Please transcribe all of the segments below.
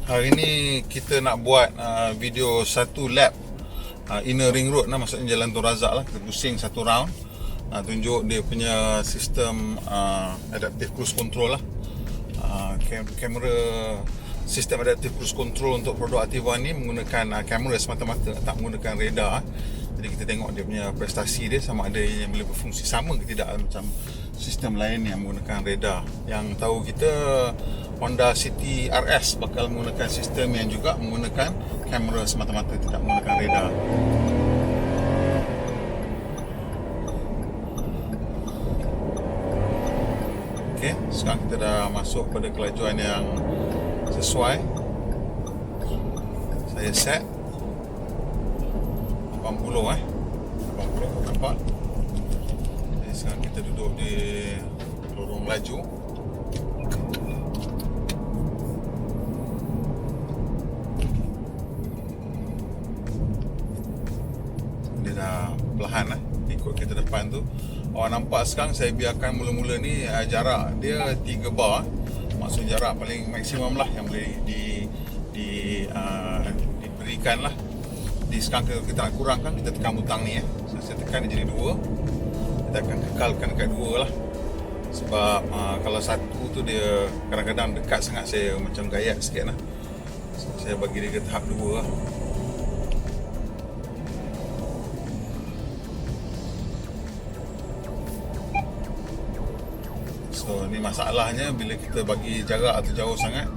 Hari ni kita nak buat video satu lap inner ring road lah, maksudnya Jalan Tun Razak lah. Kita pusing satu round, tunjuk dia punya sistem adaptive cruise control lah. Kamera sistem adaptive cruise control untuk produk Ativa ni menggunakan kamera semata-mata, tak menggunakan radar. Jadi kita tengok dia punya prestasi dia, sama ada yang boleh berfungsi sama ke tidak macam sistem lain yang menggunakan radar. Yang tahu kita Honda City RS bakal menggunakan sistem yang juga menggunakan kamera semata-mata, tidak menggunakan radar. Okey, sekarang kita dah masuk pada kelajuan yang sesuai. Saya set 80 80, nampak. Jadi sekarang kita duduk di lorong laju. Dia dah perlahan ikut kita depan tu. Awak nampak sekarang saya biarkan mula-mula ni jarak dia 3 bar. Maksud jarak paling maksimum lah yang boleh diberikan lah. Di sekarang kita nak kurangkan, kita tekan butang ni saya tekan dia jadi 2. Kita akan kekalkan dekat 2 lah. Sebab kalau 1 tu dia kadang-kadang dekat sangat, saya macam gayat sikit lah. So, saya bagi dia ke tahap 2 lah. So ni masalahnya bila kita bagi jarak atau jauh sangat,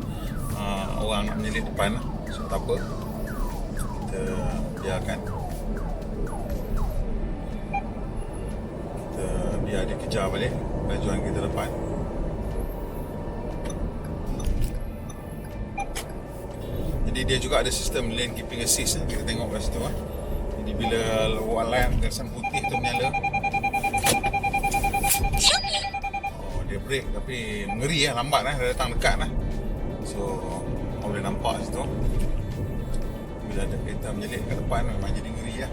orang nak menyelip depan lah. So tak apa, kita biarkan, kita biar dia kejar balik kelajuan kita depan. Jadi dia juga ada sistem lane keeping assist, kita tengok kat situ. Jadi bila line gasan putih tu menyala, dia break tapi ngeri lambat dia datang dekat so boleh nampak situ bila ada kereta menyelip kat depan memang jadi ngeri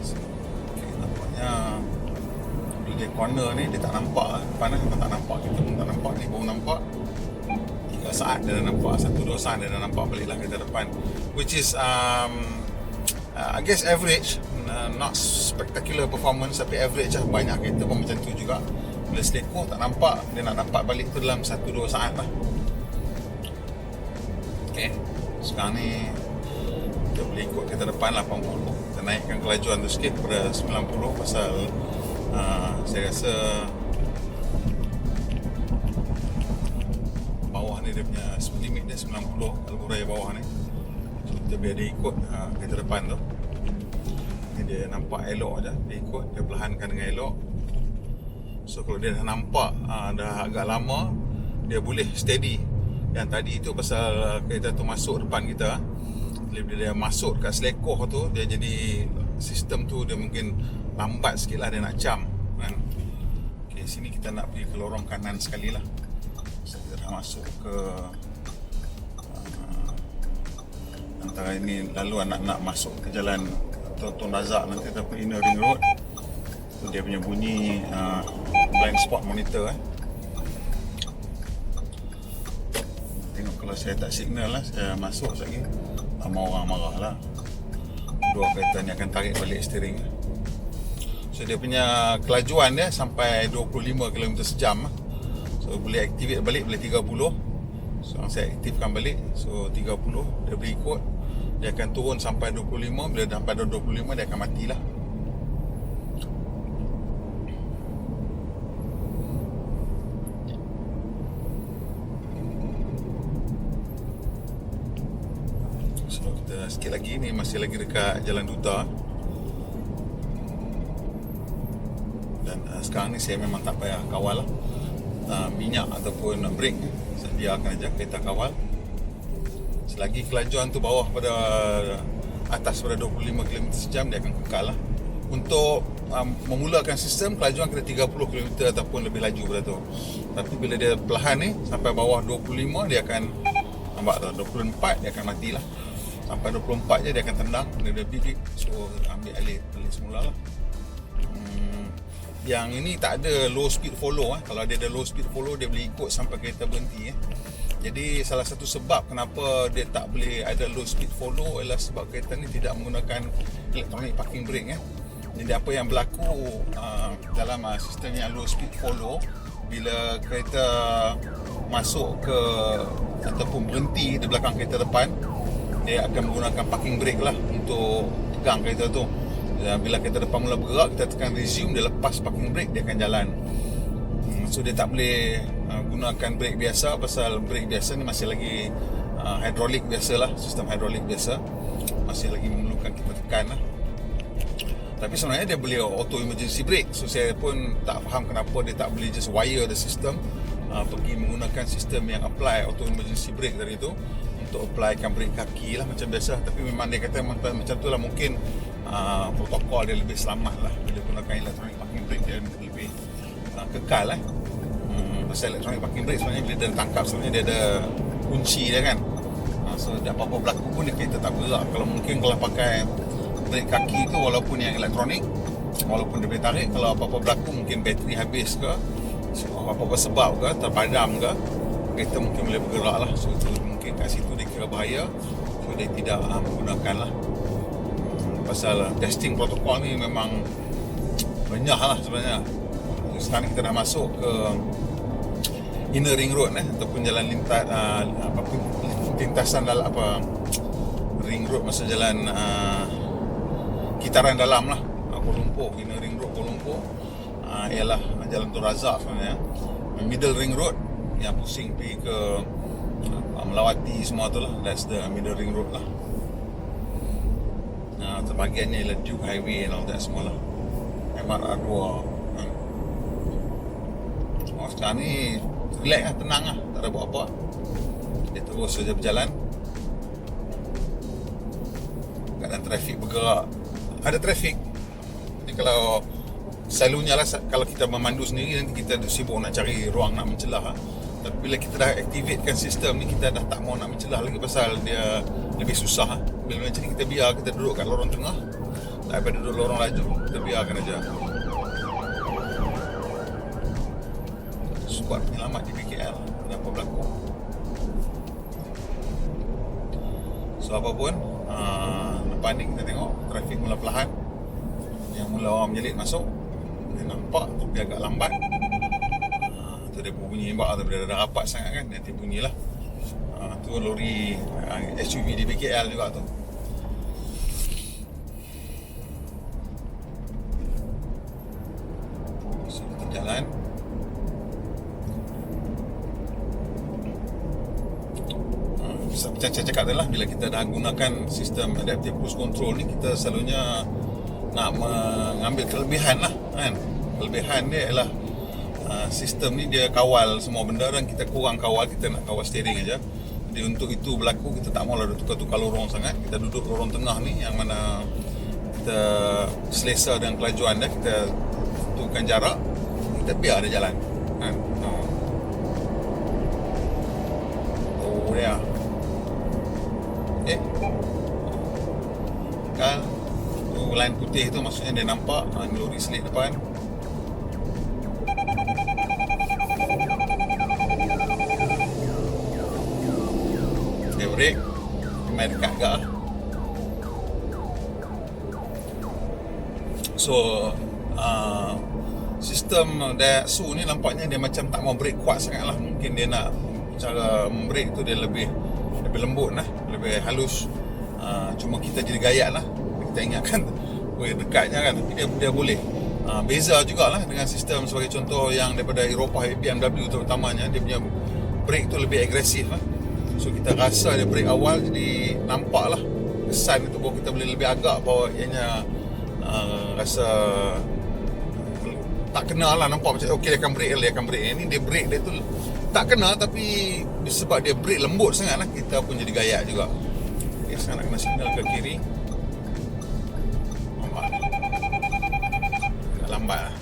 so, nampaknya bila dia corner ni dia tak nampak depan memang tak nampak, kita pun tak nampak, ni baru nampak 3 saat dia dah nampak, 1-2 saat dia dah nampak balik lah kereta depan, which is I guess average, not spectacular performance tapi average lah. Banyak kereta pun macam tu juga, bila seleko tak nampak, dia nak dapat balik tu dalam 1-2 saat lah. Okay, sekarang ni kita boleh ikut kereta depan 80. Kita naikkan kelajuan tu sikit pada 90 pasal saya rasa bawah ni dia punya speed limit dia 90 kalau raya bawah ni. Kita biar dia ikut kereta depan tu. Ni dia nampak elok je, dia ikut, dia perlahankan dengan elok. So kalau dia dah nampak dah agak lama, dia boleh steady. Yang tadi tu pasal kereta tu masuk depan kita, bila dia masuk kat selekoh tu, dia jadi sistem tu dia mungkin lambat sikit lah, dia nak jam kan. Okay, sini kita nak pergi ke lorong kanan sekali lah. So kita dah masuk ke antara ini, lalu nak masuk ke jalan Tun Razak, nanti kita pergi inner ring road tu, dia punya bunyi blind spot monitor Tengok kalau saya tak signal lah, saya masuk lagi, lama orang marah lah. Dua kereta ni akan tarik balik steering. So dia punya kelajuan dia sampai 25 km sejam so boleh activate balik bila 30. So saya aktifkan balik, so 30 dia berikut, dia akan turun sampai 25. Bila sampai 25 dia akan matilah. So kita sikit lagi ni masih lagi dekat Jalan Duta. Dan sekarang ni saya memang tak payah kawal lah minyak ataupun brake, dia akan ajak kereta kawal. Selagi kelajuan tu bawah pada atas pada 25 km sejam, dia akan kekal lah. Untuk memulakan sistem, kelajuan kena 30 km ataupun lebih laju pada tu. Tapi bila dia perlahan ni sampai bawah 25, dia akan nampak tu 24 dia akan matilah. Sampai 24 je dia akan tendang, dia bip, so ambil alih semula lah. Yang ini tak ada low speed follow. Kalau dia ada low speed follow, dia boleh ikut sampai kereta berhenti. Jadi salah satu sebab kenapa dia tak boleh ada low speed follow ialah sebab kereta ni tidak menggunakan electronic parking brake. Jadi apa yang berlaku dalam sistem yang low speed follow, bila kereta masuk ke ataupun berhenti di belakang kereta depan, dia akan menggunakan parking brake lah untuk pegang kereta tu. Dan bila kereta depan mula bergerak, kita tekan resume, dia lepas parking brake, dia akan jalan. So dia tak boleh gunakan brake biasa, pasal brake biasa ni masih lagi hidrolik biasa lah, sistem hidrolik biasa, masih lagi memerlukan kita tekan lah. Tapi sebenarnya dia boleh auto emergency brake. So saya pun tak faham kenapa dia tak boleh just wire the system, pergi menggunakan sistem yang apply auto emergency brake tadi tu untuk applykan brake kaki lah macam biasa. Tapi memang dia kata macam tu lah, mungkin protokol dia lebih selamat lah bila gunakan electronic parking brake, dia lebih kekal lah. Pasal electronic parking brake sebenarnya bila dia tangkap, sebenarnya dia ada kunci dia kan. So apa-apa berlaku pun dia kereta tak bergerak. Kalau pakai brake kaki tu, walaupun yang elektronik, walaupun dia boleh tarik, kalau apa-apa berlaku, mungkin bateri habis ke, apa-apa sebab ke, terpadam ke, kereta mungkin boleh bergerak lah. So itu mungkin kat situ dia kira bahaya, so dia tidak menggunakan lah. Pasal testing protokol ni memang banyak lah sebenarnya. Sekarang kita dah masuk ke inner ring road ataupun jalan lintasan dalam ring road, masa jalan kitaran dalam lah, Kuala Lumpur, inner ring road Kuala Lumpur, ialah Jalan Tun Razak sebenarnya. Middle ring road yang pusing pergi ke Melawati semua tu lah, that's the middle ring road lah. Terbahagiannya ialah Duke Highway and all that semua lah, MRA2. Sekarang ni relax lah, tenang lah, tak ada buat apa. Dia terus saja berjalan. Keadaan trafik bergerak, ada trafik ni. Kalau selalunya lah, kalau kita memandu sendiri, nanti kita sibuk nak cari ruang nak mencelah. Tapi bila kita dah activatekan sistem ni, kita dah tak mau nak mencelah lagi, pasal dia lebih susah. Bila macam ni, kita biar, kita duduk kat lorong tengah, daripada duduk lorong laju, kita biarkan aja. Skuad penyelamat di PKL, kenapa berlaku. So apa pun, lepas ni kita tengok trafik mula perlahan. Yang mula orang menjelit masuk, dia nampak tu dia agak lambat. Tu dia bunyi bak, tu dia dah rapat sangat kan, nanti bunyilah. Tu lori SUV di PKL juga tu. So kita jalan. Macam saya cakap adalah, bila kita dah gunakan sistem adaptive cruise control ni, kita selalunya nak mengambil kelebihan lah kan. Kelebihan dia ialah sistem ni dia kawal semua benda, dan kita kurang kawal, kita nak kawal steering aja. Jadi untuk itu berlaku, kita tak maulah tukar-tukar lorong sangat. Kita duduk lorong tengah ni, yang mana kita selesa dengan kelajuan dia, kita tentukan jarak, kita biar dia jalan kan. Oh dia kan, tu line putih tu maksudnya dia nampak lori selit depan. Dia break, main dekat agak lah. So sistem Daihatsu ni nampaknya dia macam tak mau break kuat sangat lah. Mungkin dia nak cara break tu dia lebih lembut lah, lebih halus. Cuma kita jadi gayat lah, kita ingatkan dekatnya kan, tapi dia boleh. Beza jugalah dengan sistem sebagai contoh yang daripada Eropah, BMW terutamanya, dia punya brake tu lebih agresif lah. So kita rasa dia brake awal, jadi nampak lah kesan itu bahawa kita boleh lebih agak, bahawa ianya rasa tak kena lah, nampak macam okey dia akan brake. Ini dia brake dia tu tak kena, tapi sebab dia brake lembut sangat lah, kita pun jadi gayat juga. Okay, sekarang nak kena signal ke kiri, lambat lah.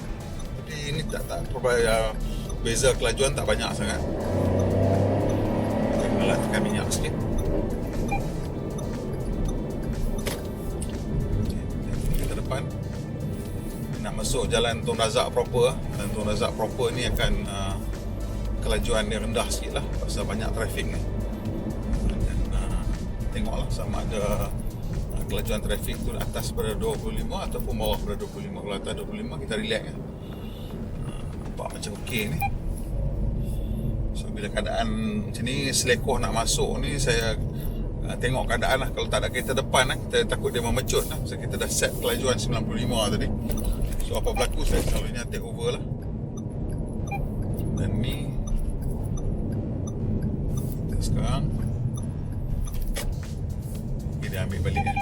Jadi ini tak beza kelajuan tak banyak sangat. Kita kena tekan minyak sikit. Kita depan nak masuk jalan Tun Razak proper. Dan Tun Razak proper ni akan kelajuan dia rendah sikit lah pasal banyak trafik ni. Dan tengoklah sama ada kelajuan trafik tu atas pada 25 ataupun bawah pada 25. Kalau atas 25 kita relax lah. Nampak macam okey ni. So bila keadaan macam ni selekoh nak masuk ni, saya tengok keadaan lah. Kalau tak ada kereta depan lah, kita takut dia memecut lah. So kita dah set kelajuan 95 tadi. So apa berlaku, saya selalunya take over lah. Dan ni kita sekarang dia ambil balik kan.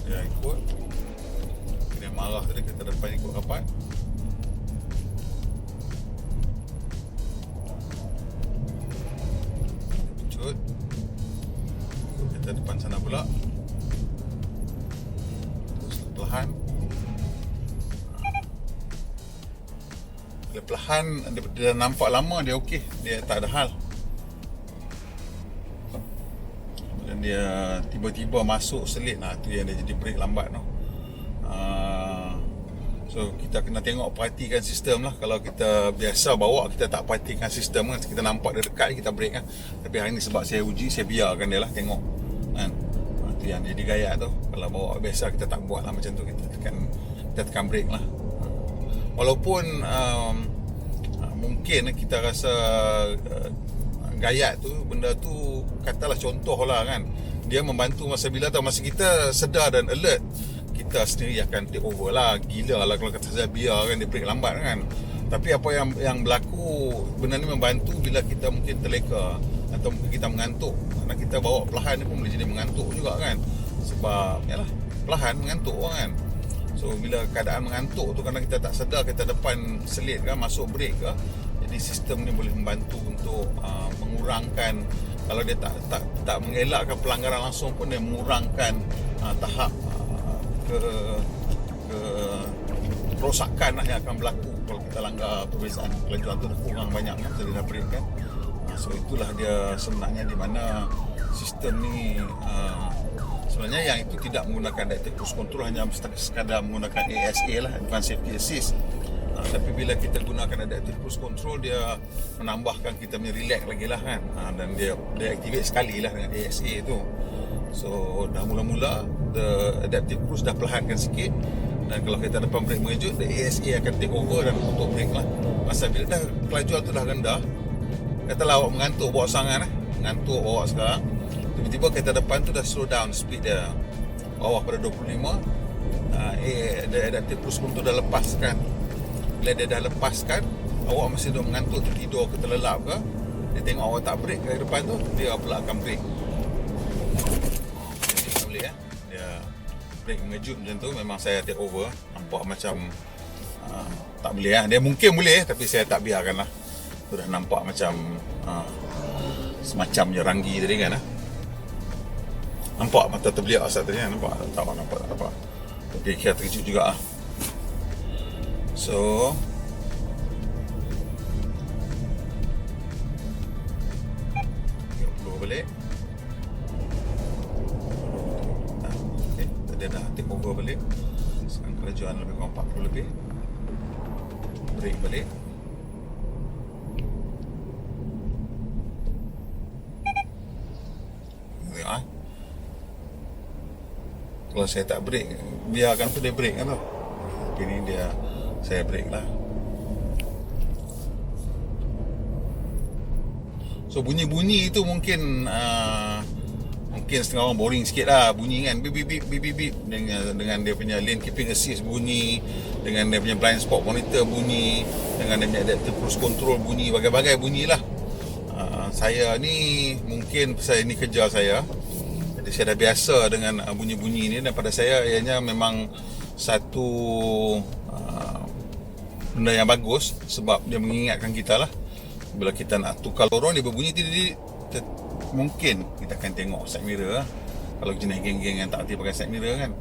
Dia ikut. Dia marah tadi kereta depan ikut rapat. Pecut. Kereta depan sana pula. Terus perlahan. Bila perlahan dia nampak lama dia okey, dia tak ada hal. Dia tiba-tiba masuk selit, tu yang dia jadi brake lambat tu. So kita kena tengok, perhatikan sistem lah. Kalau kita biasa bawa, kita tak perhatikan sistem kan, kita nampak dia dekat, kita brake kan. Tapi hari ni sebab saya uji, saya biarkan dia lah tengok kan. Tu yang jadi gaya tu. Kalau bawa biasa kita tak buat lah macam tu, kita tekan brake lah. Walaupun mungkin kita rasa gayat tu, benda tu katalah contoh lah kan, dia membantu masa bila tahu, masa kita sedar dan alert, kita sendiri akan take over lah. Gila lah kalau kata saya biarkan dia brake lambat kan. Tapi apa yang berlaku, benda ni membantu bila kita mungkin terleka atau mungkin kita mengantuk. Kerana kita bawa perlahan ni pun boleh jadi mengantuk juga kan. Sebab yalah, perlahan mengantuk kan. So bila keadaan mengantuk tu, kerana kita tak sedar kita depan selit kan, masuk brake ke, jadi sistem ni boleh membantu untuk mengurangkan, kalau dia tak mengelakkan pelanggaran langsung pun, dia mengurangkan tahap kerosakan yang akan berlaku kalau kita langgar perbezaan kelajuan tu kurang banyak kan, kita dah break kan. So itulah dia sebenarnya di mana sistem ni sebenarnya yang itu tidak menggunakan adaptive cruise control, hanya sekadar menggunakan ASA lah, Advanced Safety Assist. Tapi bila kita gunakan adaptive cruise control, dia menambahkan kita punya relax lagi lah kan. Dan dia activate sekali lah dengan ASA tu. So dah mula-mula the adaptive cruise dah perlahankan sikit. Dan kalau kita depan brake mengejut, the ASA akan take over dan untuk brake lah. Masa bila dah kelajuan tu dah rendah, katalah awak mengantuk bawa sangat mengantuk bawa sekarang, tiba-tiba kereta depan tu dah slow down speed dia bawah pada 25. The adaptive cruise control tu dah lepaskan. Bila dia dah lepaskan, awak masih dah mengantuk, tertidur ke terlelap ke, dia tengok awak tak brake ke depan tu, dia pula akan brake. Jadi tak boleh dia brake mengejut macam tu. Memang saya take over. Nampak macam tak boleh dia mungkin boleh, tapi saya tak biarkan lah. Tu dah nampak macam semacam je ranggi tadi kan. Nampak mata terbeliak saat tadi kan? Nampak? Tak nampak. Tapi kira terkejut juga lah. So balik. Okay, tadi dah take over balik. Sekarang kelajuan lebih kurang 40 lebih. Break balik. Tengok kalau saya tak break, biarkan tu dia break kan tu. Ini dia, saya break lah. So bunyi-bunyi itu mungkin setengah orang boring sikit lah. Bunyi kan, bip bip bip bip bip, dengan dia punya lane keeping assist bunyi, dengan dia punya blind spot monitor bunyi, dengan dia punya adaptive cruise control bunyi, bagai-bagai bunyi lah. Saya ni mungkin pasal ini kerja saya, jadi saya dah biasa dengan bunyi-bunyi ni. Dan pada saya ianya memang satu benda yang bagus, sebab dia mengingatkan kita lah bila kita nak tukar lorong, dia berbunyi mungkin kita akan tengok side mirror lah. Kalau jenis geng-geng yang tak erti pakai side mirror kan.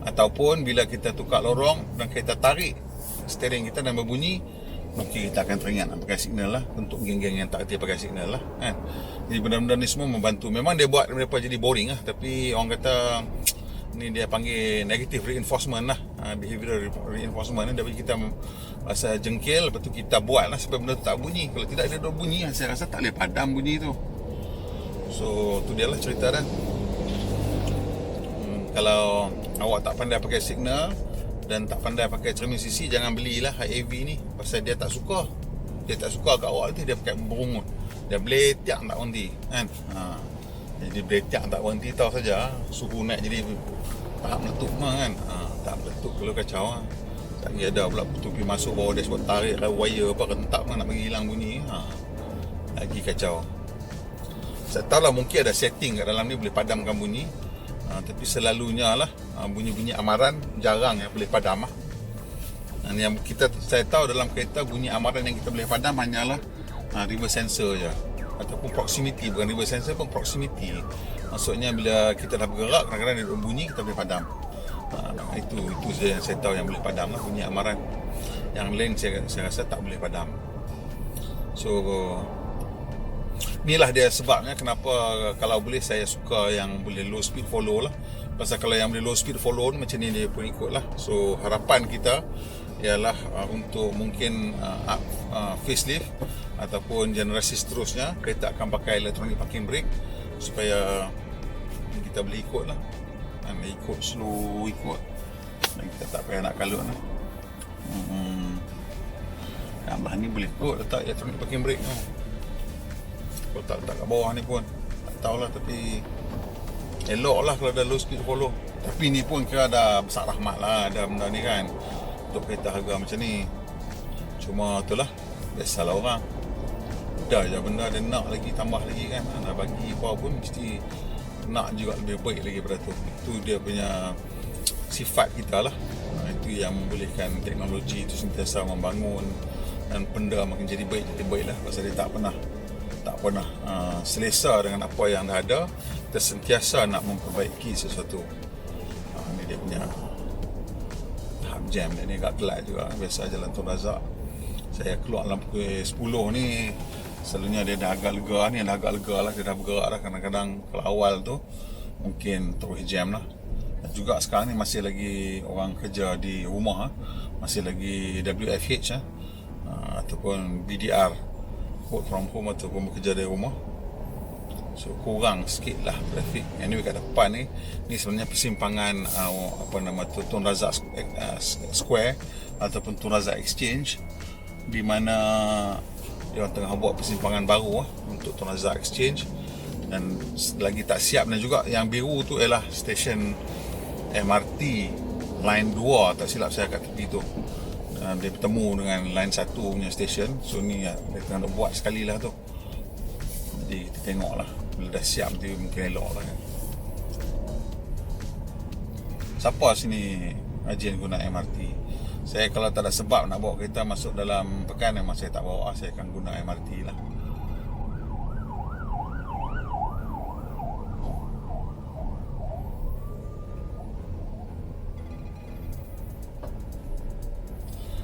Ataupun bila kita tukar lorong dan kita tarik steering kita dan berbunyi, mungkin kita akan teringat nak pakai signal lah, untuk geng-geng yang tak erti pakai signal lah kan. Jadi benda-benda ni semua membantu. Memang dia buat mereka jadi boring lah, tapi orang kata Ni dia panggil negative reinforcement lah, behavioral reinforcement ni. Dia bagi kita rasa jengkel, lepas tu kita buat lah supaya benda tu tak bunyi. Kalau tidak dia bunyi, saya rasa tak boleh padam bunyi tu. So tu dia lah cerita dia. Kalau awak tak pandai pakai signal dan tak pandai pakai cermin sisi, jangan belilah high AV ni, pasal dia tak suka. Dia tak suka kat awak nanti dia pakai berungut. Dia beletiak tak berhenti kan. Jadi beletiak tak berhenti, tahu saja suhu naik jadi tahap meletup kan. Tak meletup kalau kacau lah. Tak kira ada pula tupi masuk bawah dia sebab tarik lah wire apa rentak nak bagi hilang bunyi. Lagi kacau. Saya tahu lah mungkin ada setting kat dalam ni boleh padamkan bunyi. Tapi selalunya lah bunyi-bunyi amaran jarang yang boleh padam lah. Yang saya tahu dalam kereta bunyi amaran yang kita boleh padam hanyalah reverse sensor je, ataupun proximity. Bukan reverse sensor pun, proximity. Maksudnya bila kita dah bergerak, kadang-kadang dia bunyi, kita boleh padam. Itu saja yang saya tahu yang boleh padam lah, bunyi amaran. Yang lain saya rasa tak boleh padam. So inilah dia sebabnya kenapa kalau boleh saya suka yang boleh low speed follow lah. Pasal kalau yang boleh low speed follow macam ni dia pun ikut lah. So harapan kita ialah untuk mungkin facelift ataupun generasi seterusnya kereta akan pakai electronic parking brake, supaya kita boleh ikut lah. Ikut slow, ikut, dan kita tak payah nak kalut lah. Yang ni boleh ikut letak electronic parking brake tu. Kalau tak letak kat bawah ni pun tak tahulah, tapi elok lah kalau ada low speed follow. Tapi ni pun kira dah besar rahmat lah ada benda ni kan, untuk kereta harga macam ni. Cuma tu lah, biasalah orang dah je benda dia nak lagi, tambah lagi kan. Nak bagi apa pun mesti nak juga lebih baik lagi daripada tu. Itu dia punya sifat kita lah. Itu yang membolehkan teknologi itu sentiasa membangun dan benda makin jadi baik lah. Pasal dia tak pernah selesa dengan apa yang dah ada. Kita sentiasa nak memperbaiki sesuatu. Ni dia punya tahap jam ni agak telat juga. Biasa jalan Tun Razak, saya keluar dalam pukul 10 ni, selalunya dia dah agak lega ni, dah agak lega lah, dia dah bergerak lah. Kadang-kadang kalau awal tu mungkin terus jam lah. Dan juga sekarang ni masih lagi orang kerja di rumah, masih lagi WFH ataupun BDR, work from home ataupun bekerja dari rumah. So kurang sikit lah trafik. Anyway kat depan ni sebenarnya persimpangan Tun Razak Square ataupun Tun Razak Exchange, di mana dia orang tengah buat persimpangan baru untuk Tun Razak Exchange. Dan lagi tak siap. Dan juga yang biru tu ialah stesen MRT line 2, tak silap saya kat tepi tu. Dia bertemu dengan line 1 punya stesen. So ni dia tengah nak buat sekali lah tu. Jadi kita tengok lah, bila dah siap nanti mungkin elok lah kan. Siapa sini rajin guna MRT? Saya kalau tak ada sebab nak bawa kereta masuk dalam pekan, memang saya tak bawa. Saya akan guna MRT lah.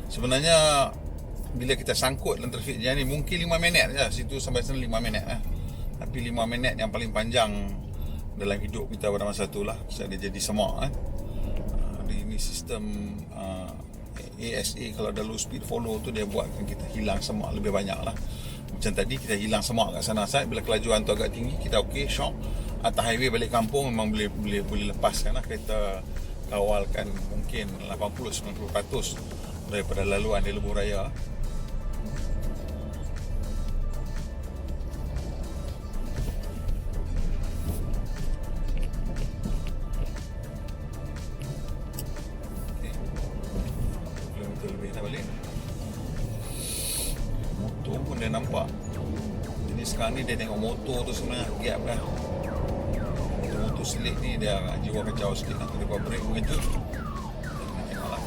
Sebenarnya bila kita sangkut dalam trafik jam ni mungkin 5 minit je, situ sampai sana 5 minit Tapi 5 minit yang paling panjang dalam hidup kita pada masa tu lah. Sebab dia jadi semak kan. Ini sistem ASA, kalau ada low speed follow tu, dia buatkan kita hilang semak lebih banyak lah. Macam tadi kita hilang semak kat sana saat bila kelajuan tu agak tinggi, kita okey shock. Atas highway balik kampung memang boleh lepaskan lah. Kereta kawalkan mungkin 80-90% daripada laluan di lebuh raya. Kilometer lebih dah balik. Motor pun dia nampak. Jadi sekarang ni dia tengok motor tu sebenarnya gap dah. Motor selit ni dia jiwa kacau sikit. Nanti dia buat break mengejut.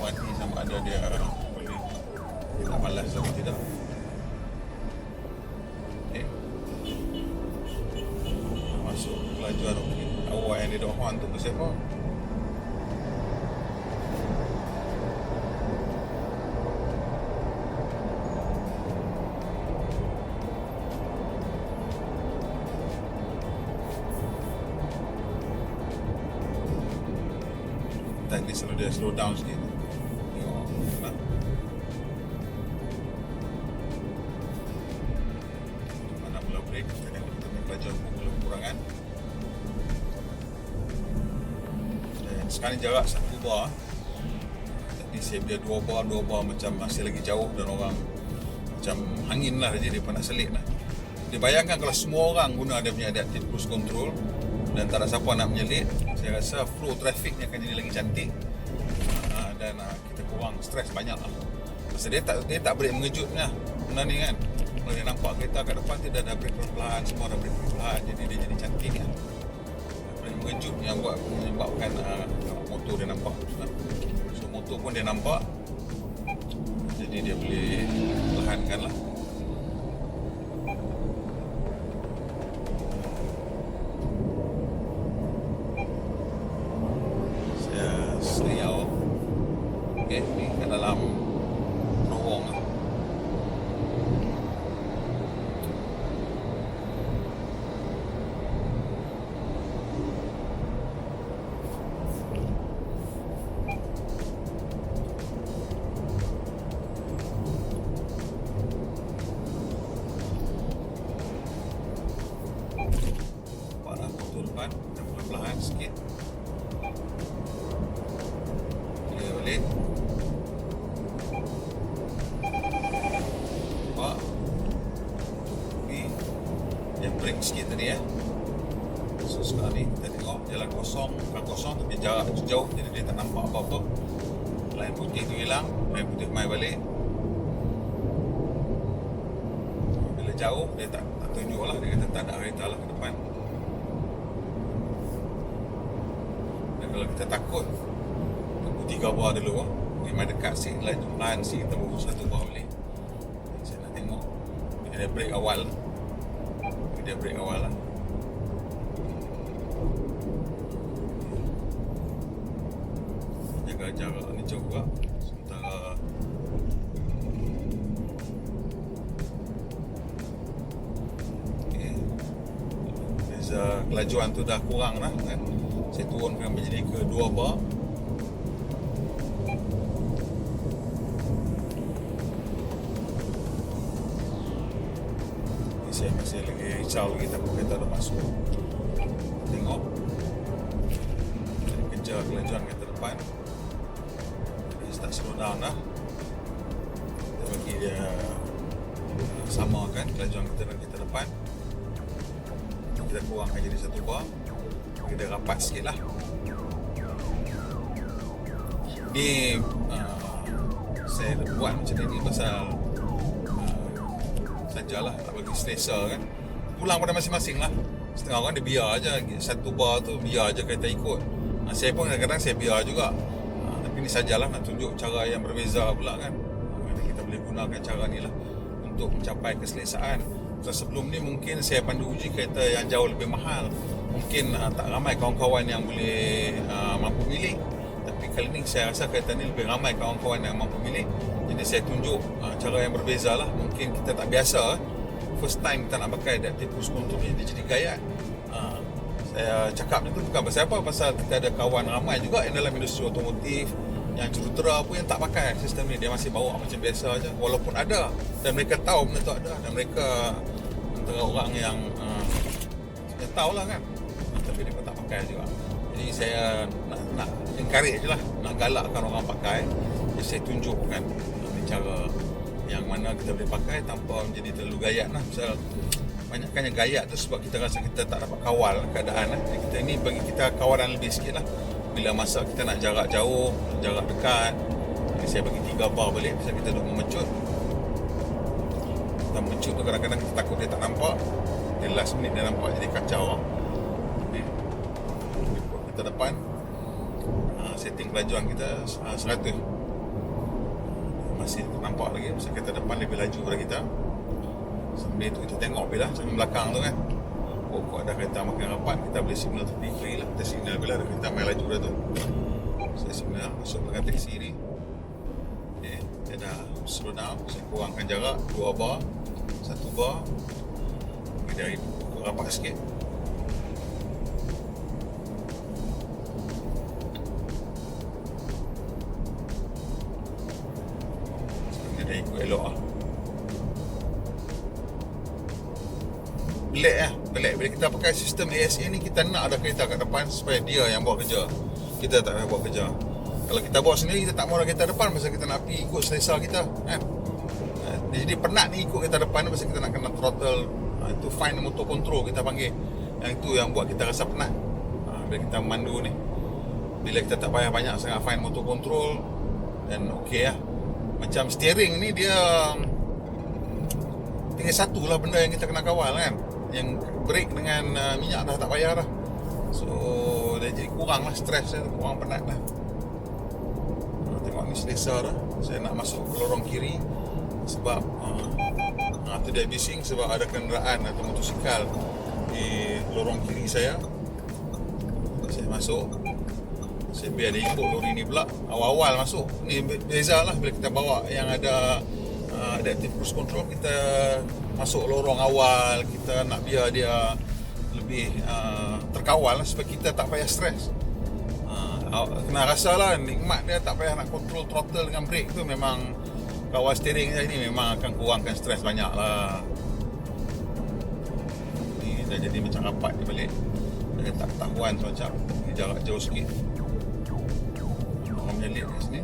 Hati sama ada dia boleh, dia tak malas atau tidak. Masuk kelajuan awal yang dia dah horn tu pasal apa? start ni selalu dia slow down sikit. Tengok nah. Mana mula break, kita tengok kita punya kelajuan pun mula kurang kan. Dan sekarang ni jarak 1 bar. Tadi saya biar 2 bar macam masih lagi jauh dan orang macam angin lah je, dia nak selit lah. Dia bayangkan kalau semua orang guna dia punya adaptive cruise control dan tak ada siapa nak menyelit, saya rasa flow trafiknya akan jadi lagi cantik. Dan kita kurang stres banyak lah. Pasal dia tak break mengejutnya benda ni kan. Kalau dia nampak kereta kat depan dia dah break perlahan, semua dah break perlahan, jadi dia jadi cantik kan. Break mengejut yang menyebabkan motor dia nampak kan. So motor pun dia nampak, jadi dia boleh perlahankan lah. Ni kat dalam terowong lah. Nampak lah motor depan, kita perlahan-lahan sikit. Dia balik. Dia break sikit tadi ya. So sekarang ni kita tengok jalan kosong, bukan kosong tapi jarak jauh, jadi dia tak nampak apa-apa. Line putih tu hilang, line putih mai balik. Bila jauh dia tak tunjuk lah, dia kata tak ada kereta lah ke depan. Dan kalau kita takut, tunggu 3 bar dulu lah. Dia mai dekat sikit, laju pelan sikit, kita baru 1 bar balik. Saya nak tengok dia break awal lah. Dia break awal lah. Jaga jarak ni juga. Sementara beza kelajuan tu dah kurang lah kan. Saya turunkan menjadi ke 2 bar. Saya masih lagi risau lagi takut kereta dah masuk. Tengok, kita kejar kelajuan kereta depan. Dia start slow down dah. Kita bagi dia samakan kelajuan kita dan kereta depan. Kita kurangkan jadi 1 bar, bagi dia rapat sikit lah. Ni saya buat macam ni pasal sajalah, tak bagi selesa kan. Pulang pada masing-masing lah. Setengah orang dia biar aja 1 bar tu, biar aja kereta ikut. Saya pun kadang-kadang saya biar juga. Tapi ni sajalah nak tunjuk cara yang berbeza pula kan. Kita boleh gunakan cara ni lah untuk mencapai keselesaan. So, sebelum ni mungkin saya pandu uji kereta yang jauh lebih mahal. Mungkin tak ramai kawan-kawan yang boleh mampu milik. Tapi kali ni saya rasa kereta ni lebih ramai kawan-kawan yang mampu milik. Jadi saya tunjuk cara yang berbeza lah. Mungkin kita tak biasa, first time kita nak pakai adaptive cruise control ni, dia jadi gaya. Saya cakap ni tu bukan pasal apa, pasal kita ada kawan ramai juga yang dalam industri otomotif, yang jurutera pun yang tak pakai sistem ni. Dia masih bawa macam biasa aja, walaupun ada, dan mereka tahu benda tu ada, dan mereka antara orang yang dia tahulah kan, tapi mereka tak pakai juga. Jadi saya nak encourage je lah, nak galakkan orang pakai. Jadi saya tunjukkan cara yang mana kita boleh pakai tanpa menjadi terlalu gayat lah. Misal banyakkannya gayat tu sebab kita rasa kita tak dapat kawal keadaan lah. Jadi kita ni bagi kita kawalan lebih sikit lah. Bila masa kita nak jarak jauh, jarak dekat, jadi saya bagi 3 bar balik. Misal kita duduk memecut, kita memecut tu kadang-kadang kita takut dia tak nampak, dia last minute dia nampak, jadi kacau lah. Kita depan setting kelajuan kita 100, masih nampak lagi pasal kereta depan lebih laju daripada kita. Sambil tu kita tengok bila sambil belakang tu kan, kok ada kereta makin rapat, kita boleh signal tepi free lah. Kita signal bila ada kereta main laju dah tu, saya signal masuk belakang taksi ni. Okay, dia dah slow down. Saya kurangkan jarak 2 bar, 1 bar, dia rapat sikit. Dia ikut elok lah. Pelik bila kita pakai sistem ASA ni, kita nak ada kereta kat depan supaya dia yang buat kerja, kita tak payah buat kerja. Kalau kita bawa sendiri, kita tak mahu ada kereta depan pasal kita nak pergi ikut selesa kita kan. Jadi penat ni ikut kereta depan pasal kita nak kena throttle. Itu fine motor control kita panggil. Yang itu yang buat kita rasa penat bila kita memandu ni. Bila kita tak payah banyak sangat fine motor control, dan okey lah. Macam steering ni dia tinggal satu lah benda yang kita kena kawal kan. Yang brake dengan minyak dah tak payah dah. So dia jadi kurang lah stres dia, kurang penat lah. Tengok ni selesa dah. Saya nak masuk ke lorong kiri sebab tu dia bising sebab ada kenderaan atau motosikal di lorong kiri saya. Saya masuk, saya biar dia ikut lori ni pula. Awal-awal masuk ni beza lah bila kita bawa yang ada adaptive cruise control. Kita masuk lorong awal, kita nak biar dia lebih terkawal lah, supaya kita tak payah stres. Kena rasa lah nikmat dia, tak payah nak control throttle dengan brake tu. Memang kawal steering je ni memang akan kurangkan stres banyak lah. Ni dah jadi macam rapat ni balik. Dia tak ketahuan macam ni, jarak jauh sikit. Orang menyelit kat sini.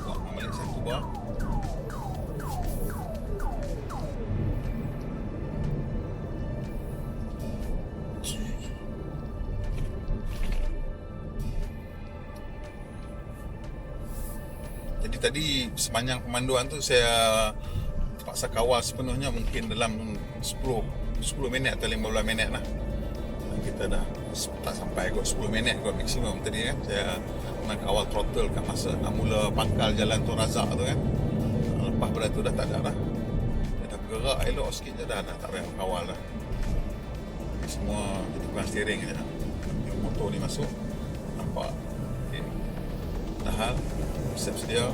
Buat balik satu bar. Jadi tadi sepanjang pemanduan tu saya terpaksa kawal sepenuhnya, mungkin dalam 10 minit atau 15 minit lah. Kita dah tak sampai kot 10 minit kot maksimum tadi kan. Saya nak kawal throttle kat masa nak mula pangkal jalan Tun Razak tu kan. Lepas pada tu dah tak ada dah. Dia dah bergerak elok sikit je dah tak payah kawal dah. Semua jadi tukang steering je. Motor ni masuk, nampak okay. Dah hal siap sedia.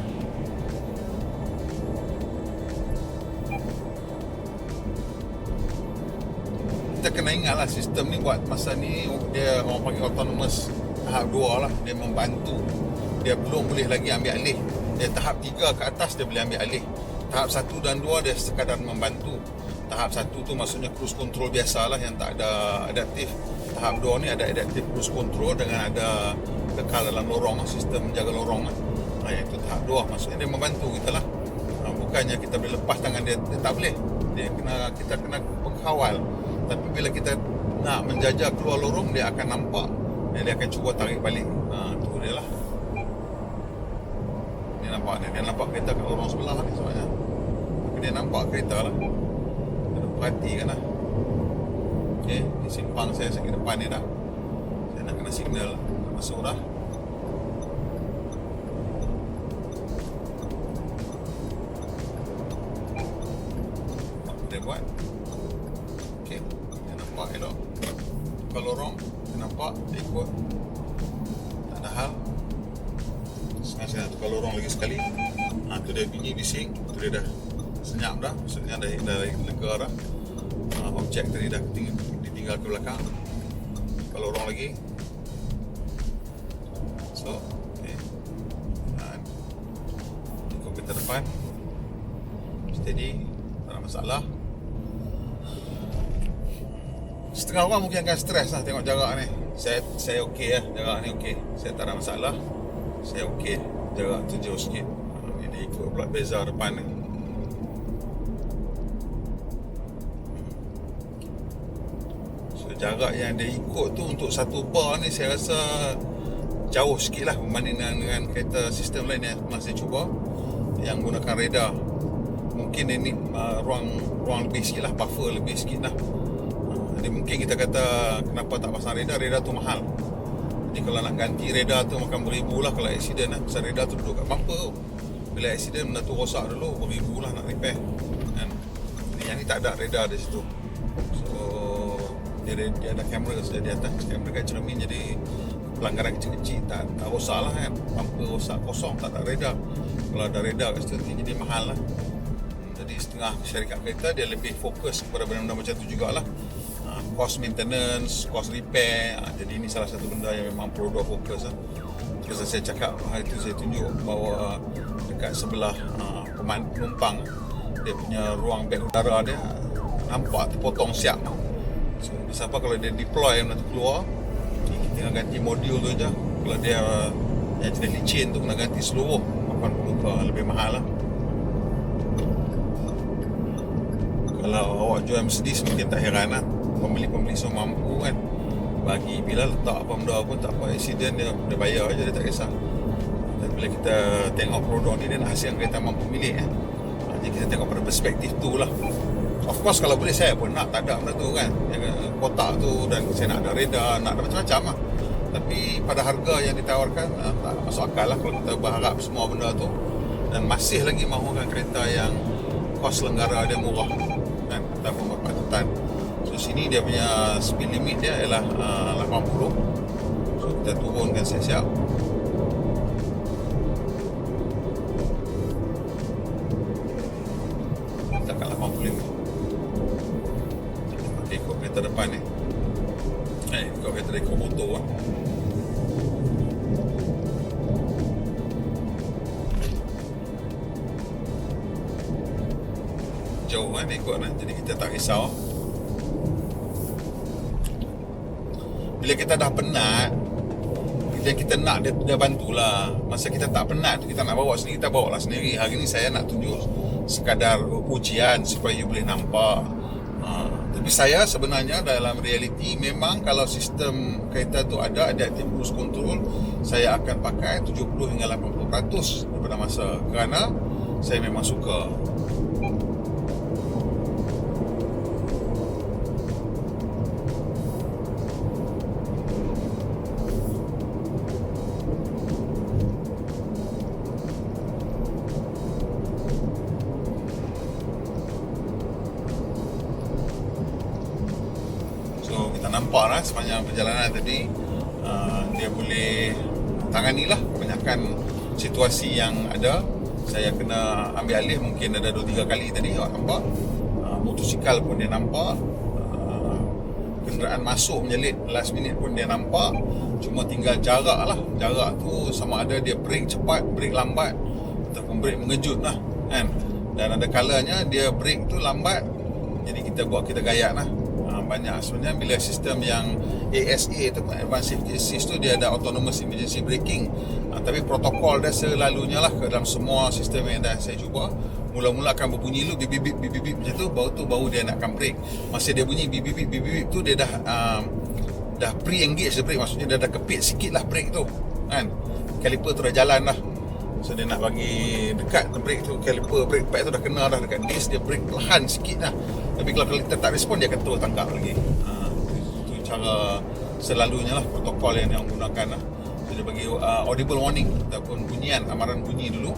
Kita kena ingat lah sistem ni buat masa ni dia orang panggil autonomous tahap 2 lah. Dia membantu, dia belum boleh lagi ambil alih. Dia tahap 3 ke atas dia boleh ambil alih. Tahap 1 dan 2 dia sekadar membantu. Tahap 1 tu maksudnya cruise control biasa lah yang tak ada adaptif. Tahap 2 ni ada adaptive cruise control dengan ada kekal dalam lorong, sistem menjaga lorong lah. Itu tahap 2, maksudnya dia membantu kita lah. Bukannya kita boleh lepas tangan dia, dia tak boleh. Kita kena kawal. Tapi bila kita nak menjajah keluar lorong, dia akan nampak dan dia akan cuba tarik balik. Tu dia lah. Dia nampak kereta kat lorong sebelah ni sebenarnya. Dia nampak kereta lah. Kena perhatikan lah. Okay, ni simpang saya ke depan ni dah. Saya nak kena signal masuk dah. Dia buat. Okay, dia nampak elok. Kalau lorong, dia nampak, dia ikut. Tak ada hal. Sekarang saya nak tukar lorong lagi sekali. Tu dia bunyi bising. Tu dia dah senyap dah. Maksudnya dah lega dah. Objek tadi dah ditinggal ke belakang. Kalau lorong lagi. So, okay. Ikut kereta depan. Steady. Tak ada masalah. Setengah orang mungkin akan stres lah tengok jarak ni. Saya okey lah, jarak ni okey. Saya tak ada masalah. Saya okey, jarak tu jauh sikit. Dia ikut pula beza depan ni. So jarak yang dia ikut tu untuk satu bar ni saya rasa jauh sikit lah berbanding dengan kereta sistem lain yang masih cuba, yang gunakan radar. Mungkin dia ni ruang lebih sikit lah, buffer lebih sikit lah. Jadi mungkin kita kata kenapa tak pasang radar tu mahal. Jadi kalau nak ganti radar tu makan beribu lah kalau accident lah. Pasal radar tu duduk kat bumper tu. Bila accident benda tu rosak dulu, beribu lah nak repair kan. Yang ni tak ada radar di situ. So dia ada kamera di atas, kamera kat cermin, jadi pelanggaran kecil-kecil tak rosak lah kan. Bumper rosak kosong, tak ada radar. Kalau ada radar kat situ jadi mahal lah. Jadi setengah syarikat kereta dia lebih fokus kepada benda-benda macam tu jugalah. Cost maintenance, cost repair. Jadi ini salah satu benda yang memang perlu fokus lah. Terus saya cakap, hari tu saya tunjuk bahawa dekat sebelah penumpang, dia punya ruang beg udara dia nampak terpotong siap. So siapa kalau dia deploy benda tu keluar, kita tinggal ganti modul tu je. Kalau dia yang jenis licin tu kena ganti seluruh, $80 lebih mahal lah. Kalau awak jual Mercedes mungkin tak heran lah, pembeli-pembeli semua mampu kan, bagi bila letak apa benda pun tak apa, accident dia bayar je, dia tak kisah. Dan bila kita tengok produk ni, dia nak hasilkan kereta mampu milik jadi kita tengok pada perspektif tu lah. Of course kalau boleh saya pun nak tak ada benda tu kan, kotak tu, dan saya nak ada radar, nak ada macam-macam lah. Tapi pada harga yang ditawarkan tak masuk akal lah kalau kita berharap semua benda tu, dan masih lagi mahukan kereta yang kos lenggara dia murah kan, ataupun berpatutan. So sini dia punya speed limit dia ialah 80. So kita turunkan siap-siap. Kita kat 85. Kita ikut kereta depan ni. Ikut kereta ikut motor lah. Jauh kan ikut lah, jadi kita tak risau. Bila kita dah penat, yang kita nak dia bantulah. Masa kita tak penat tu, kita nak bawa sendiri, kita bawa lah sendiri. Hari ni saya nak tunjuk sekadar ujian supaya you boleh nampak. Tapi saya sebenarnya dalam realiti memang kalau sistem kereta tu ada adaptive cruise control, saya akan pakai 70 hingga 80% daripada masa, kerana saya memang suka. Nampak lah sepanjang perjalanan tadi, dia boleh tanganilah kebanyakan situasi yang ada. Saya kena ambil alih mungkin ada 2-3 kali tadi, awak nampak. Motosikal pun dia nampak, kenderaan masuk menyelit last minute pun dia nampak. Cuma tinggal jarak lah. Jarak tu sama ada dia brake cepat, brake lambat, ataupun brake mengejut lah kan. Dan ada kalanya dia brake tu lambat, jadi kita gayat lah. Banyak sebenarnya bila sistem yang ASA tu, Advanced Safety Assist tu, dia ada Autonomous Emergency Braking. Tapi protokol dia selalunya lah dalam semua sistem yang dah saya cuba, mula-mula akan berbunyi dulu bip-bip macam tu, baru dia nakkan brake. Masa dia bunyi bip-bip tu, dia dah pre-engage the brake, maksudnya dia dah kepit sikit lah brake tu kan. Caliper tu dah jalan lah. So dia nak bagi dekat brake tu, caliper brake pad tu dah kena dah dekat disc, dia brake perlahan sikit lah. Tapi kalau kita tak respon, dia akan terus tangkap lagi. Itu cara selalunya lah protokol yang gunakan lah. So dia bagi audible warning ataupun bunyian, amaran bunyi dulu.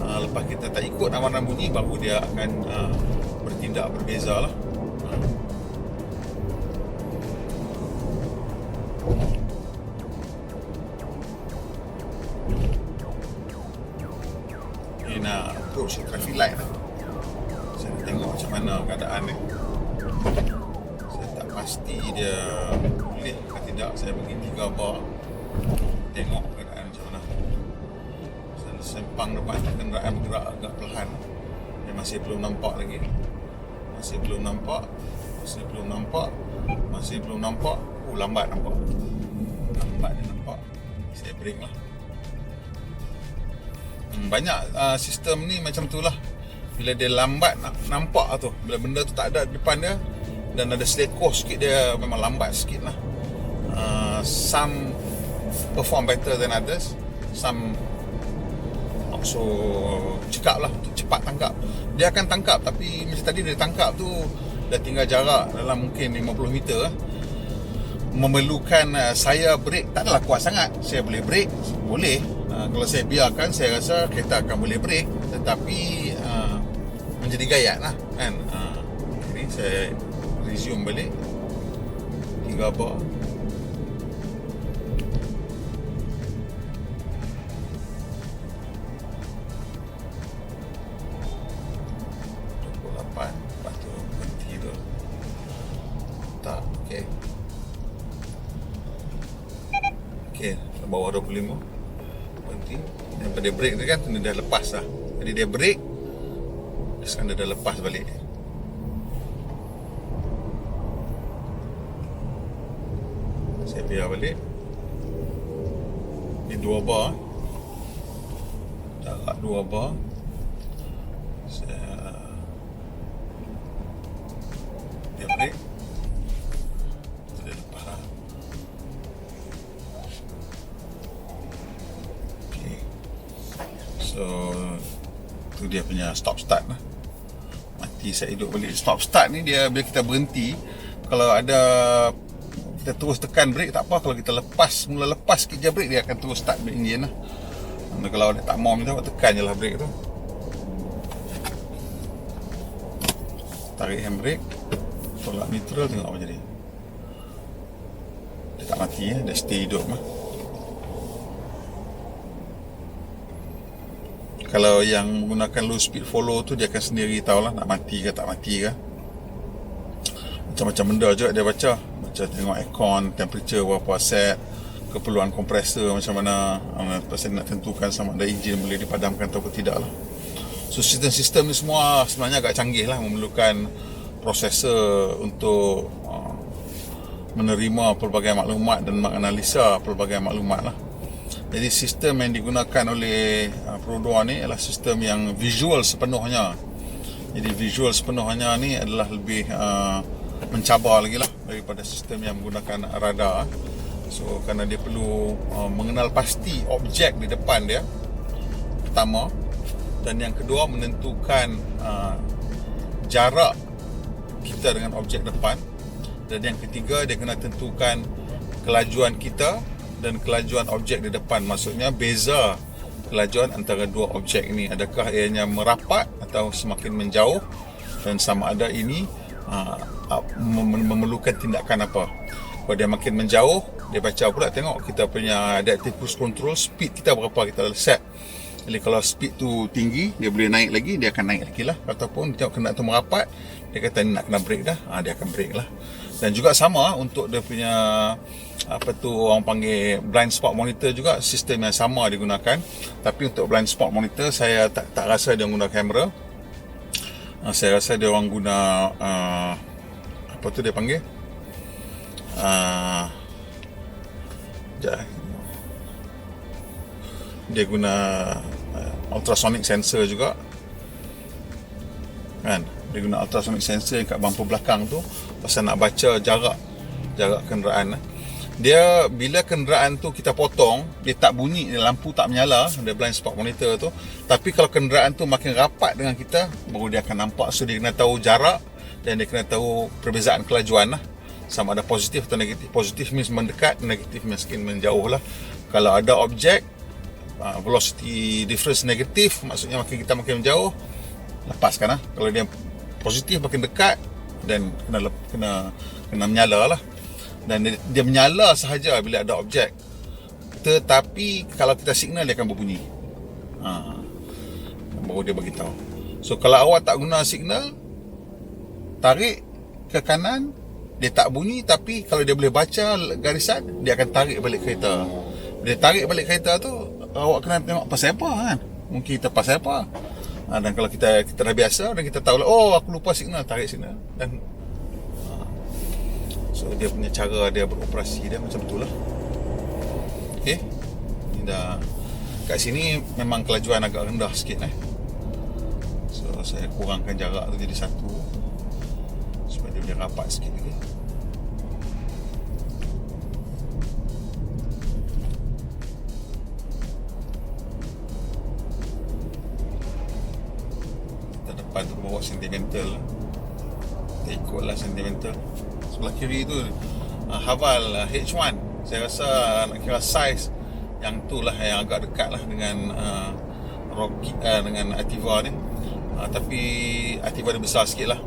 Lepas kita tak ikut amaran bunyi, baru dia akan bertindak berbeza lah. Ini nak approach traffic light lah. Saya nak tengok macam mana keadaan ni. Saya tak pasti dia boleh ke tidak. Saya bagi 3 bar, tengok keadaan macam mana. Saya sempang depan kenderaan bergerak agak perlahan. Dia masih belum nampak lagi. Masih belum nampak. Lambat nampak. Lambat dia nampak. Saya brake lah. Banyak sistem ni macam tu lah. Bila dia lambat nampak tu, bila benda tu tak ada di depan dia dan ada selekoh sikit, dia memang lambat sikit lah. Some perform better than others, some also cekap lah untuk cepat tangkap. Dia akan tangkap, tapi macam tadi dia tangkap tu dah tinggal jarak dalam mungkin 50 meter lah. Memerlukan saya brake tak adalah kuat sangat. Saya boleh brake, boleh. Kalau saya biarkan, saya rasa kereta akan boleh brake, tetapi menjadi gayat lah kan. Ini saya resume balik 3 bar. Lepas tu berhenti tu. Tak, okey, bawah 25. Berhenti. Daripada dia break tu kan, dia dah lepas dah. Jadi dia break, sekarang dia dah lepas balik. Saya biar balik. Ni 2 bar. Jarak 2 bar. Dia break. Dia lepas lah. Okay. So tu dia punya stop start lah. Mati saya hidup balik. Stop start ni dia bila kita berhenti, kalau ada kita terus tekan brake tak apa. Kalau kita mula lepas sikit je brake, dia akan terus start engine lah. Dan kalau dia tak mau minta, tekan je lah brake tu. Tarik handbrake, tolak neutral, tengok apa jadi. Dia tak mati ya, dia stay hidup lah. Kalau yang menggunakan low speed follow tu, dia akan sendiri tahulah nak mati ke tak mati ke. Macam-macam benda juga dia baca. Macam tengok aircon, temperature berapa set, keperluan kompresor macam mana. Pasal nak tentukan sama ada enjin boleh dipadamkan atau tidak lah. So sistem-sistem ni semua sebenarnya agak canggih lah. Memerlukan prosesor untuk menerima pelbagai maklumat dan menganalisa pelbagai maklumat lah. Jadi sistem yang digunakan oleh Pro2 ni adalah sistem yang visual sepenuhnya. Jadi visual sepenuhnya ni adalah lebih mencabar lagi lah daripada sistem yang menggunakan radar. So kerana dia perlu mengenal pasti objek di depan dia, pertama. Dan yang kedua, menentukan jarak kita dengan objek depan. Dan yang ketiga, dia kena tentukan kelajuan kita dan kelajuan objek di depan. Maksudnya beza kelajuan antara dua objek ini. Adakah ianya merapat atau semakin menjauh, dan sama ada ini memerlukan tindakan apa. Kalau dia makin menjauh, dia baca pula tengok kita punya adaptive cruise control, speed kita berapa kita set. Jadi kalau speed tu tinggi, dia boleh naik lagi, dia akan naik lagi lah. Ataupun tengok kena tu merapat, dia kata ni nak kena break dah, dia akan break lah. Dan juga sama untuk dia punya orang panggil blind spot monitor juga, sistem yang sama digunakan. Tapi untuk blind spot monitor, saya tak rasa dia guna kamera. Saya rasa dia orang guna dia panggil dia guna ultrasonic sensor juga kan. Dia guna ultrasonic sensor kat bumper belakang tu pasal nak baca jarak kenderaan. Dia bila kenderaan tu kita potong, dia tak bunyi, lampu tak menyala, dia blind spot monitor tu. Tapi kalau kenderaan tu makin rapat dengan kita, baru dia akan nampak. So dia kena tahu jarak dan dia kena tahu perbezaan kelajuan lah, sama ada positif atau negatif. Positif means mendekat, negatif means menjauh lah. Kalau ada objek velocity difference negatif, maksudnya kita makin menjauh, lepaskan lah. Kalau dia positif makin dekat, dan kena menyala lah. Dan dia menyala sahaja bila ada objek. Tetapi kalau kita signal, dia akan berbunyi. Baru dia beritahu. So kalau awak tak guna signal, tarik ke kanan, dia tak bunyi. Tapi kalau dia boleh baca garisan, dia akan tarik balik kereta. Bila dia tarik balik kereta tu, awak kena tengok pasal apa kan. Mungkin kita pasal apa. Dan kalau kita dah biasa, dan kita tahu lah, oh aku lupa signal, tarik signal. Dan so dia punya cara dia beroperasi dia macam tu lah. Okay, ni dah kat sini memang kelajuan agak rendah sikit So saya kurangkan jarak tu jadi 1 supaya dia boleh rapat sikit lagi. Kita depan tu bawa sentimental, kita ikutlah sentimental. Sebelah kiri tu Haval H1. Saya rasa nak kira saiz yang tu lah yang agak dekat lah dengan Rocky, dengan Ativa ni. Tapi Ativa dia besar sikit lah.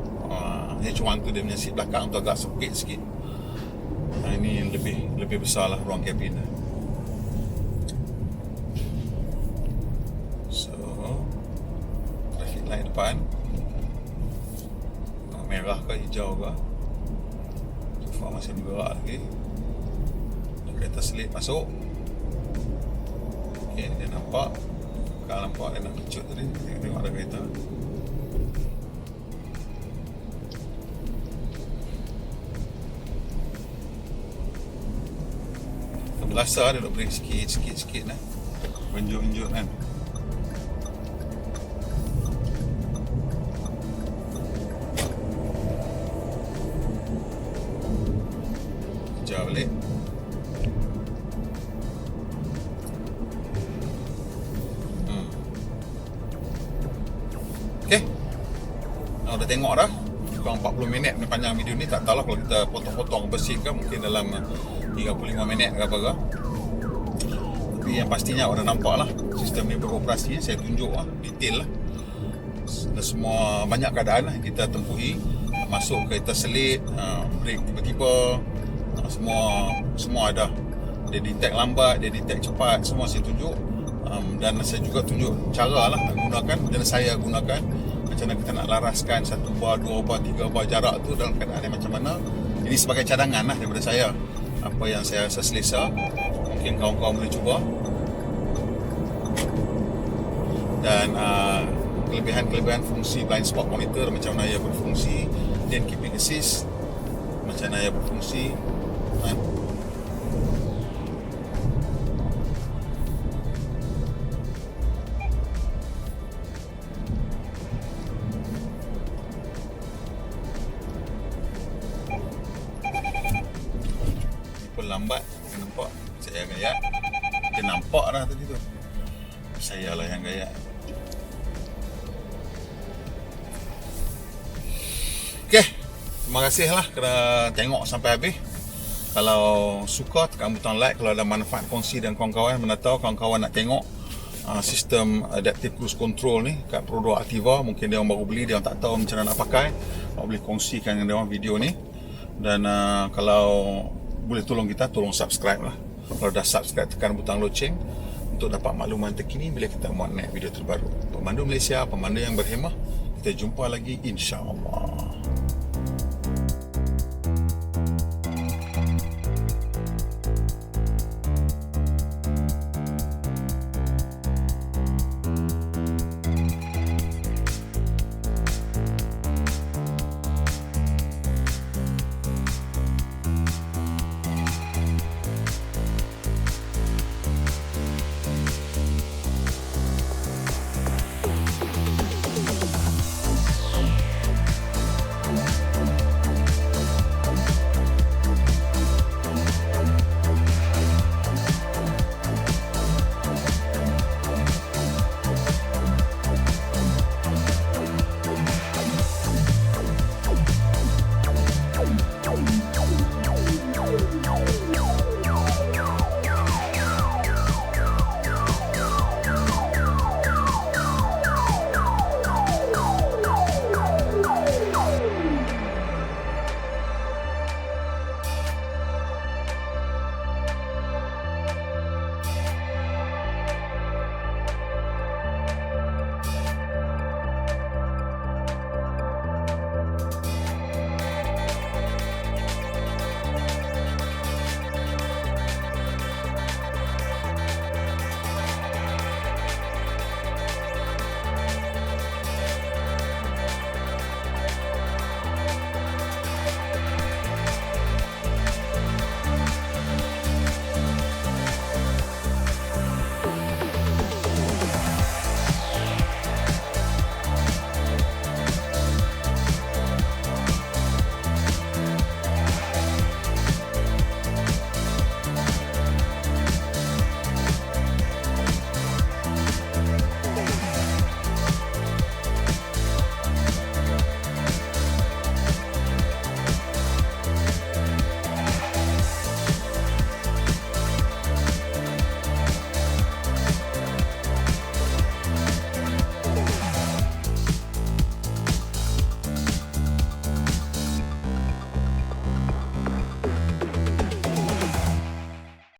H1 tu dia punya seat belakang tu agak sempit sikit. Ini lebih besar lah ruang kabin. So traffic light depan, merah ke hijau ke, masih bergerak lagi. Kereta selip masuk. Okay, dia nampak. Kalau nampak dia nak kecut tadi. Tengok ada kereta. Berasa dia nak break sikit lah. Menunjuk kan. Kejar balik. Okay. Dah tengok dah. Kurang 40 minit ni panjang video ni. Tak tahulah kalau kita potong-potong bersihkan mungkin dalam 35 minit ke apa ke. Tapi yang pastinya dah nampak lah sistem ni beroperasi. Saya tunjuk lah, detail lah. Dan semua banyak keadaan lah kita tempuhi. Masuk kereta selit, break tiba-tiba, semua ada. Dia detect lambat, dia detect cepat, semua saya tunjuk. Dan saya juga tunjuk cara lah nak gunakan. Dan saya gunakan macam mana kita nak laraskan 1 bar, 2 bar, 3 bar jarak tu dalam keadaan yang macam mana. Ini sebagai cadangan lah daripada saya. Apa yang saya rasa selesa, mungkin kawan-kawan boleh cuba. Dan kelebihan fungsi blind spot monitor, macam mana ia berfungsi, lane keeping assist, macam mana ia berfungsi. Lambat, nampak saya gaya. Dia nampak dah tadi tu. Saya lah yang gaya. Okay, terima kasih lah kerana tengok sampai habis. Kalau suka tekan butang like. Kalau ada manfaat kongsi dan kawan-kawan. Mana tahu kawan-kawan nak tengok sistem adaptive cruise control ni kat produk Activa. Mungkin dia orang baru beli, dia orang tak tahu macam mana nak pakai. Awak boleh kongsikan dengan dia orang video ni. Dan kalau boleh tolong kita, tolong subscribe lah. Kalau dah subscribe, tekan butang loceng untuk dapat makluman terkini bila kita buat naik video terbaru. Pemandu Malaysia, pemandu yang berhemah. Kita jumpa lagi, insya-Allah.